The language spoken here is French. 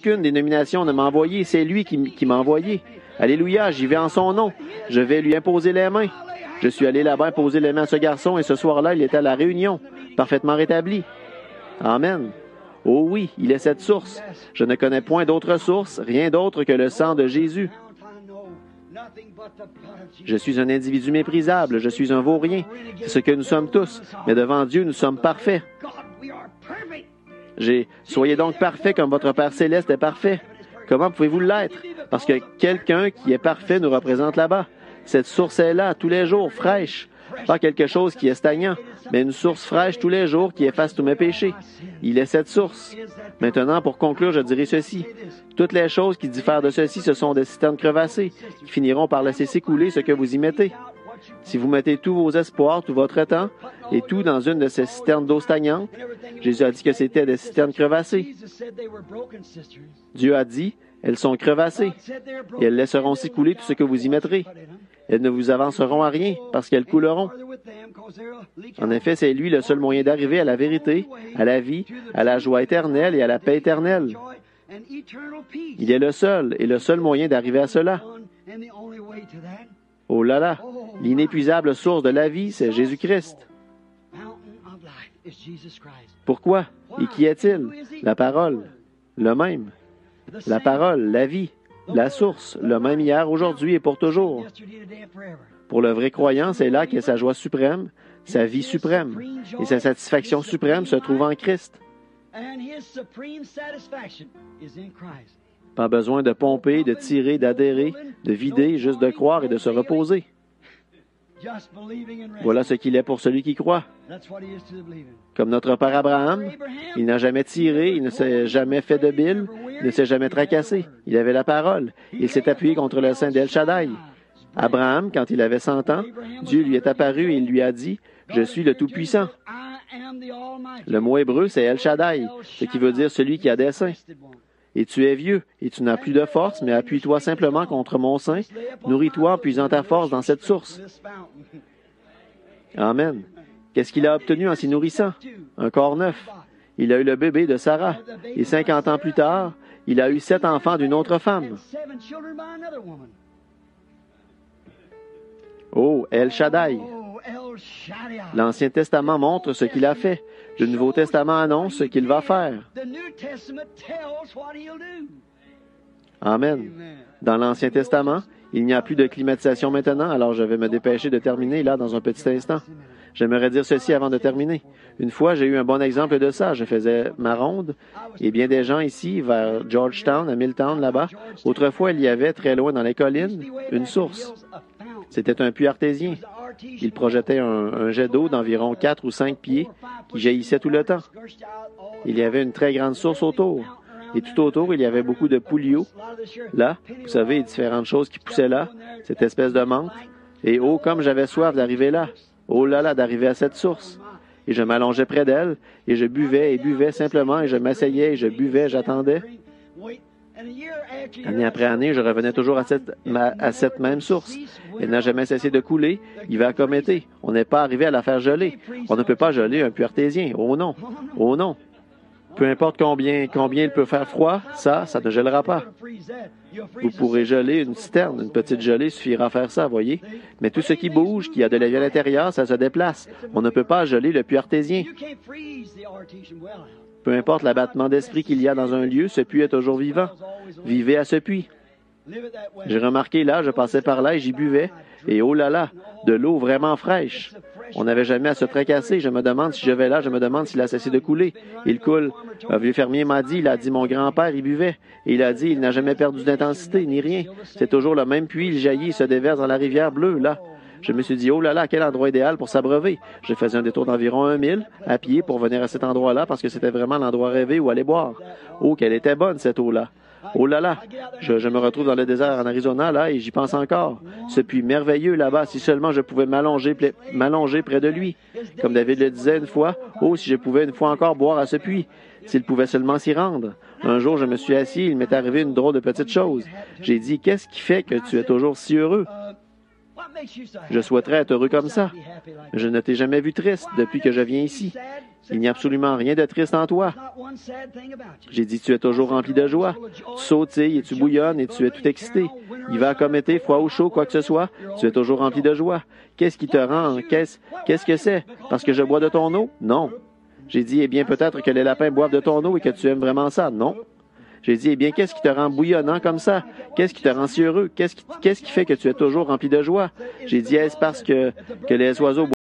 Aucune dénomination ne m'a envoyé, c'est lui qui m'a envoyé. Alléluia, j'y vais en son nom. Je vais lui imposer les mains. Je suis allé là-bas imposer les mains à ce garçon et ce soir-là, il était à la réunion, parfaitement rétabli. Amen. Oh oui, il est cette source. Je ne connais point d'autre source, rien d'autre que le sang de Jésus. Je suis un individu méprisable, je suis un vaurien. C'est ce que nous sommes tous, mais devant Dieu, nous sommes parfaits. Soyez donc parfaits comme votre Père Céleste est parfait. Comment pouvez-vous l'être? Parce que quelqu'un qui est parfait nous représente là-bas. Cette source est là, tous les jours, fraîche. Pas quelque chose qui est stagnant, mais une source fraîche tous les jours qui efface tous mes péchés. Il est cette source. Maintenant, pour conclure, je dirai ceci. Toutes les choses qui diffèrent de ceci, ce sont des citernes crevassées, qui finiront par laisser s'écouler ce que vous y mettez. Si vous mettez tous vos espoirs, tout votre temps, et tout dans une de ces citernes d'eau stagnante, Jésus a dit que c'était des citernes crevassées. Dieu a dit, elles sont crevassées, et elles laisseront s'écouler tout ce que vous y mettrez. Elles ne vous avanceront à rien, parce qu'elles couleront. En effet, c'est lui le seul moyen d'arriver à la vérité, à la vie, à la joie éternelle et à la paix éternelle. Il est le seul, et le seul moyen d'arriver à cela. Oh là là, l'inépuisable source de la vie, c'est Jésus-Christ. Pourquoi? Et qui est-il? La parole, le même. La parole, la vie, la source, le même hier, aujourd'hui et pour toujours. Pour le vrai croyant, c'est là qu'est sa joie suprême, sa vie suprême, et sa satisfaction suprême se trouve en Christ. Pas besoin de pomper, de tirer, d'adhérer, de vider, juste de croire et de se reposer. Voilà ce qu'il est pour celui qui croit. Comme notre père Abraham, il n'a jamais tiré, il ne s'est jamais fait de bile, il ne s'est jamais tracassé. Il avait la parole. Il s'est appuyé contre le sein d'El Shaddai. Abraham, quand il avait 100 ans, Dieu lui est apparu et il lui a dit, « Je suis le Tout-Puissant. » Le mot hébreu, c'est El Shaddai, ce qui veut dire celui qui a des seins. Et tu es vieux, et tu n'as plus de force, mais appuie-toi simplement contre mon sein, nourris-toi en puisant ta force dans cette source. Amen. Qu'est-ce qu'il a obtenu en s'y nourrissant? Un corps neuf. Il a eu le bébé de Sarah, et 50 ans plus tard, il a eu 7 enfants d'une autre femme. Oh, El Shaddai. L'Ancien Testament montre ce qu'il a fait. Le Nouveau Testament annonce ce qu'il va faire. Amen. Dans l'Ancien Testament, il n'y a plus de climatisation maintenant, alors je vais me dépêcher de terminer là dans un petit instant. J'aimerais dire ceci avant de terminer. Une fois, j'ai eu un bon exemple de ça. Je faisais ma ronde, et bien des gens ici, vers Georgetown, à Milltown, là-bas. Autrefois, il y avait, très loin dans les collines, une source. C'était un puits artésien. Il projetait un jet d'eau d'environ 4 ou 5 pieds qui jaillissait tout le temps. Il y avait une très grande source autour. Et tout autour, il y avait beaucoup de pouliot. Là, vous savez, différentes choses qui poussaient là, cette espèce de menthe. Et oh, comme j'avais soif d'arriver là. Oh là là, d'arriver à cette source. Et je m'allongeais près d'elle, et je buvais et buvais simplement, et je m'asseyais, et je buvais, j'attendais. Année après année, je revenais toujours à cette même source. Elle n'a jamais cessé de couler, hiver comme été. On n'est pas arrivé à la faire geler. On ne peut pas geler un puits artésien. Oh non, oh non. Peu importe combien il peut faire froid, ça ne gèlera pas. Vous pourrez geler une citerne, une petite gelée suffira à faire ça, voyez. Mais tout ce qui bouge, qui a de la vie à l'intérieur, ça se déplace. On ne peut pas geler le puits artésien. Peu importe l'abattement d'esprit qu'il y a dans un lieu, ce puits est toujours vivant. Vivez à ce puits. J'ai remarqué là, je passais par là et j'y buvais. Et oh là là, de l'eau vraiment fraîche. On n'avait jamais à se tracasser. Je me demande si je vais là, je me demande s'il a cessé de couler. Il coule. Un vieux fermier m'a dit, il a dit, mon grand-père, il buvait. Et il a dit, il n'a jamais perdu d'intensité, ni rien. C'est toujours le même puits, il jaillit, il se déverse dans la rivière bleue, là. Je me suis dit, oh là là, quel endroit idéal pour s'abreuver. Je faisais un détour d'environ 1 mille à pied pour venir à cet endroit-là parce que c'était vraiment l'endroit rêvé où aller boire. Oh, qu'elle était bonne, cette eau-là. Oh là là, je me retrouve dans le désert en Arizona, là, et j'y pense encore. Ce puits merveilleux là-bas, si seulement je pouvais m'allonger près de lui. Comme David le disait une fois, oh, si je pouvais une fois encore boire à ce puits. S'il pouvait seulement s'y rendre. Un jour, je me suis assis, il m'est arrivé une drôle de petite chose. J'ai dit, qu'est-ce qui fait que tu es toujours si heureux? Je souhaiterais être heureux comme ça. Je ne t'ai jamais vu triste depuis que je viens ici. Il n'y a absolument rien de triste en toi. J'ai dit, tu es toujours rempli de joie. Tu sautilles et tu bouillonnes et tu es tout excité. Hiver comme été, froid ou chaud, quoi que ce soit, tu es toujours rempli de joie. Qu'est-ce qui te rend? Qu'est-ce que c'est? Parce que je bois de ton eau? Non. J'ai dit, eh bien, peut-être que les lapins boivent de ton eau et que tu aimes vraiment ça? Non. J'ai dit, eh bien, qu'est-ce qui te rend bouillonnant comme ça? Qu'est-ce qui te rend si heureux? Qu'est-ce qui fait que tu es toujours rempli de joie? J'ai dit, est-ce parce que les oiseaux